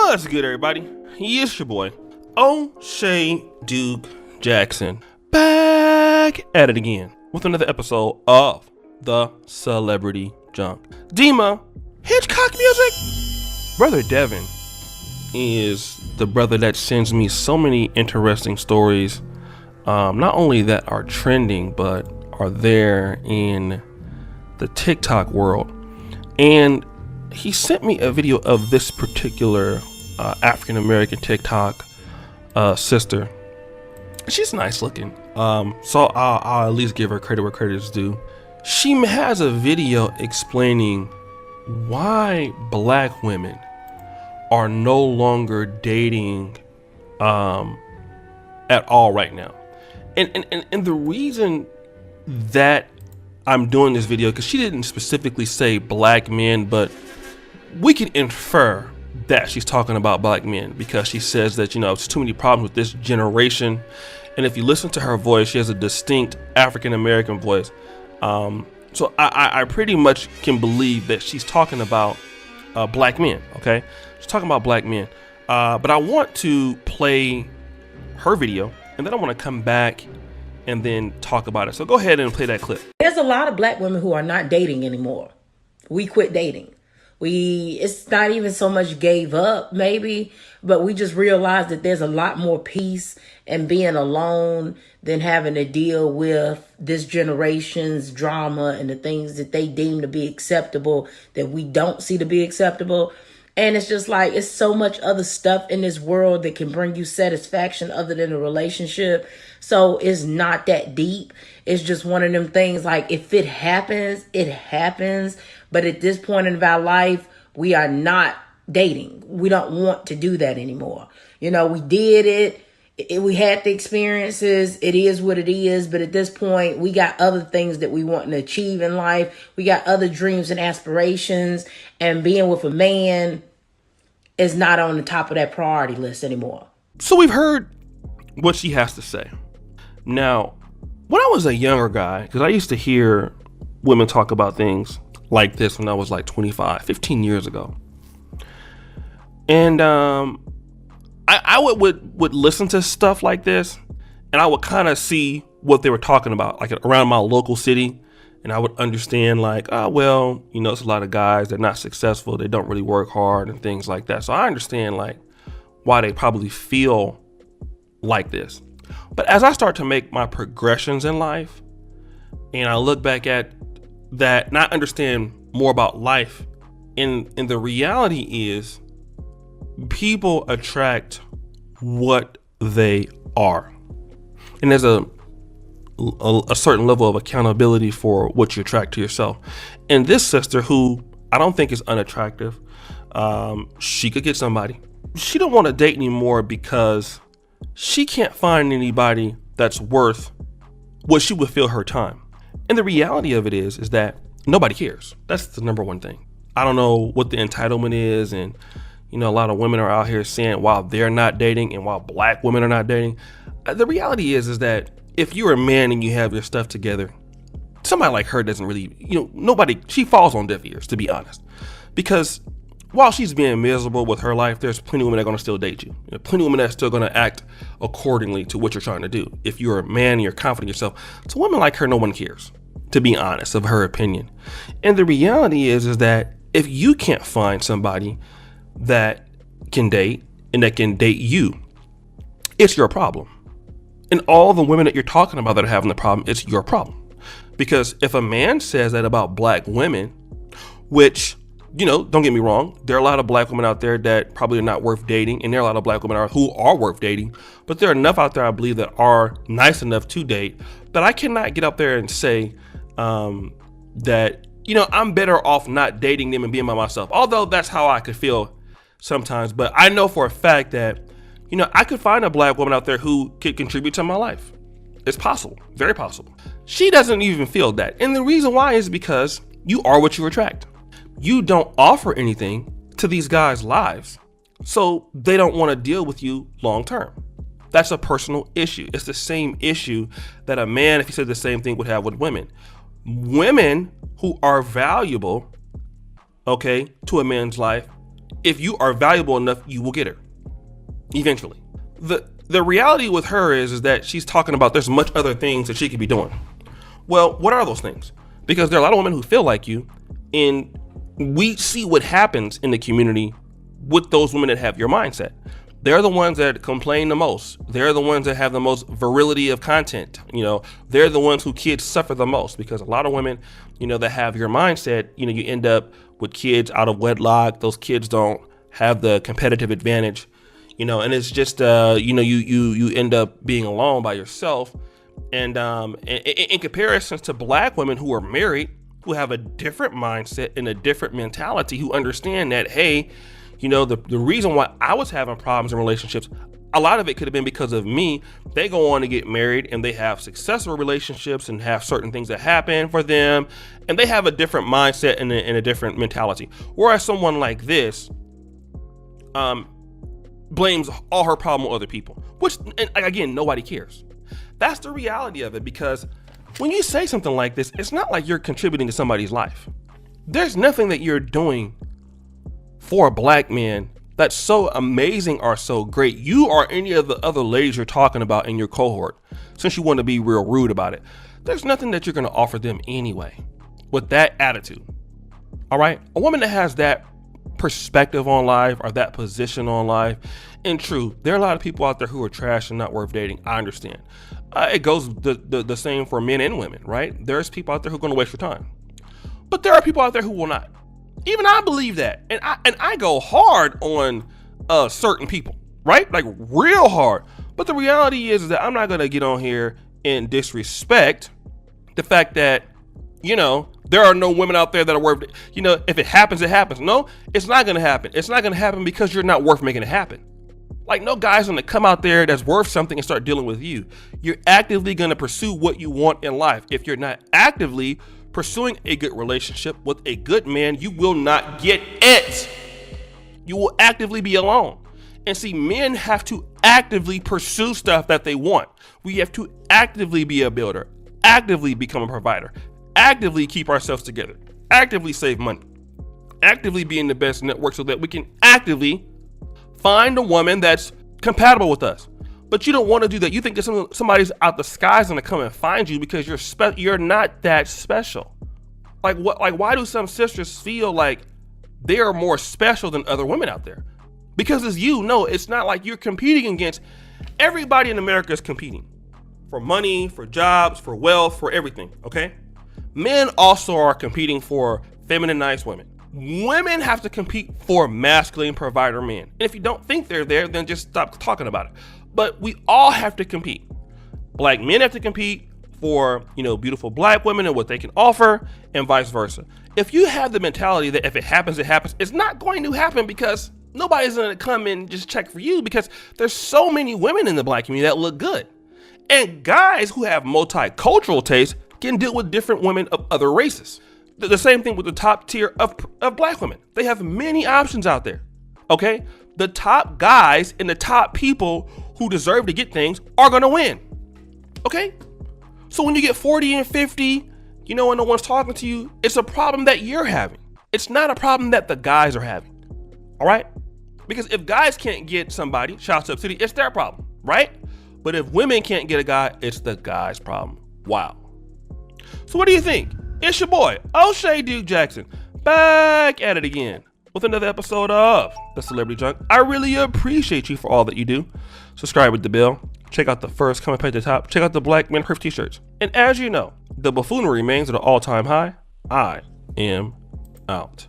What's good, everybody? It's your boy, O'Shea Duke Jackson, back at it again with another episode of the Celebrity Junk. Dima, Hitchcock music. Brother Devin is the brother that sends me so many interesting stories, not only that are trending, but are there in the TikTok world. And he sent me a video of this particular African-American TikTok sister. She's nice looking, so I'll at least give her credit where credit is due. She has a video explaining why black women are no longer dating at all right now. And the reason that I'm doing this video, because she didn't specifically say black men, but we can infer that she's talking about black men, because she says that, you know, it's too many problems with this generation. And if you listen to her voice, she has a distinct African-American voice. So I pretty much can believe that she's talking about black men, okay? She's talking about black men. But I want to play her video, and then I want to come back and then talk about it. So go ahead and play that clip. There's a lot of black women who are not dating anymore. We quit dating. It's not even so much gave up, maybe, but we just realized that there's a lot more peace in being alone than having to deal with this generation's drama and the things that they deem to be acceptable that we don't see to be acceptable. And it's just like, it's so much other stuff in this world that can bring you satisfaction other than a relationship. So it's not that deep. It's just one of them things, like, if it happens, it happens. But at this point in our life, we are not dating. We don't want to do that anymore. You know, we did it. We had the experiences. It is what it is. But at this point, we got other things that we want to achieve in life. We got other dreams and aspirations. And being with a man is not on the top of that priority list anymore. So we've heard what she has to say. Now, when I was a younger guy, because I used to hear women talk about things like this when I was like 25, 15 years ago. And I would listen to stuff like this, and I would kind of see what they were talking about, like around my local city. And I would understand, like, well, you know, it's a lot of guys, they're not successful, they don't really work hard and things like that. So I understand, like, why they probably feel like this. But as I start to make my progressions in life, and I look back at that and I understand more about life, and the reality is people attract what they are. And there's a certain level of accountability for what you attract to yourself. And this sister, who I don't think is unattractive, she could get somebody. She don't want to date anymore because she can't find anybody that's worth what she would fill her time. And the reality of it is that nobody cares. That's the number one thing. I don't know what the entitlement is, and you know, a lot of women are out here saying while they're not dating and while black women are not dating. The reality is that if you're a man and you have your stuff together, somebody like her doesn't really, you know, she falls on deaf ears, to be honest. Because while she's being miserable with her life, there's plenty of women that are going to still date you. Plenty of women that are still going to act accordingly to what you're trying to do. If you're a man and you're confident in yourself. So women like her, no one cares, to be honest, of her opinion. And the reality is that if you can't find somebody that can date and that can date you, it's your problem. And all the women that you're talking about that are having the problem, it's your problem. Because if a man says that about black women, which, you know, don't get me wrong, there are a lot of black women out there that probably are not worth dating, and there are a lot of black women who are worth dating, but there are enough out there, I believe, that are nice enough to date. But I cannot get up there and say that, you know, I'm better off not dating them and being by myself, although that's how I could feel sometimes. But I know for a fact that, you know, I could find a black woman out there who could contribute to my life. It's possible, very possible. She doesn't even feel that. And the reason why is because you are what you attract. You don't offer anything to these guys' lives, so they don't want to deal with you long term. That's a personal issue. It's the same issue that a man, if he said the same thing, would have with women. Women who are valuable, okay, to a man's life, if you are valuable enough, you will get her eventually. The reality with her is that she's talking about there's much other things that she could be doing. Well, what are those things? Because there are a lot of women who feel like you, and we see what happens in the community with those women that have your mindset. They're the ones that complain the most. They're the ones that have the most virility of content. They're the ones who kids suffer the most, because a lot of women, that have your mindset, you end up with kids out of wedlock. Those kids don't have the competitive advantage, and it's just, you end up being alone by yourself. And in comparison to black women who are married, who have a different mindset and a different mentality, who understand that, hey, the reason why I was having problems in relationships, a lot of it could have been because of me. They go on to get married and they have successful relationships and have certain things that happen for them, and they have a different mindset and a different mentality. Whereas someone like this blames all her problem on other people, which, and again, nobody cares. That's the reality of it, because when you say something like this, it's not like you're contributing to somebody's life. There's nothing that you're doing for a black man that's so amazing or so great. You or any of the other ladies you're talking about in your cohort, since you want to be real rude about it, there's nothing that you're going to offer them anyway with that attitude. All right. A woman that has that perspective on life or that position on life, and true, there are a lot of people out there who are trash and not worth dating. I understand. It goes the same for men and women, right? There's people out there who are going to waste your time, but there are people out there who will not. Even I believe that, and I go hard on certain people, right? Like real hard. But the reality is that I'm not gonna get on here and disrespect the fact that there are no women out there that are worth. If it happens, it happens. No, it's not gonna happen. It's not gonna happen because you're not worth making it happen. Like, no guy's gonna come out there that's worth something and start dealing with you. You're actively gonna pursue what you want in life. If you're not actively pursuing a good relationship with a good man, you will not get it. You will actively be alone. And see, men have to actively pursue stuff that they want. We have to actively be a builder, actively become a provider, actively keep ourselves together, actively save money, actively be in the best network so that we can actively find a woman that's compatible with us. But you don't want to do that. You think that somebody's out the skies going to come and find you because you're not that special. Like what? Like, why do some sisters feel like they are more special than other women out there? Because it's you. No, it's not like you're competing against everybody in America is competing for money, for jobs, for wealth, for everything. Okay. Men also are competing for feminine, nice women. Women have to compete for masculine provider men. And if you don't think they're there, then just stop talking about it. But we all have to compete. Black men have to compete for, beautiful black women and what they can offer, and vice versa. If you have the mentality that if it happens, it happens, it's not going to happen, because nobody's going to come and just check for you, because there's so many women in the black community that look good. And guys who have multicultural taste can deal with different women of other races. The same thing with the top tier of black women. They have many options out there. Okay? The top guys and the top people who deserve to get things are going to win. Okay? So when you get 40 and 50, and no one's talking to you, it's a problem that you're having. It's not a problem that the guys are having. All right? Because if guys can't get somebody, shouts up city, it's their problem, right? But if women can't get a guy, it's the guy's problem. Wow. So what do you think? It's your boy, O'Shea Duke Jackson, back at it again with another episode of The Celebrity Junk. I really appreciate you for all that you do. Subscribe with the bell. Check out the first comment page at the top. Check out the Black Men Proof t-shirts. And as you know, the buffoonery remains at an all-time high. I am out.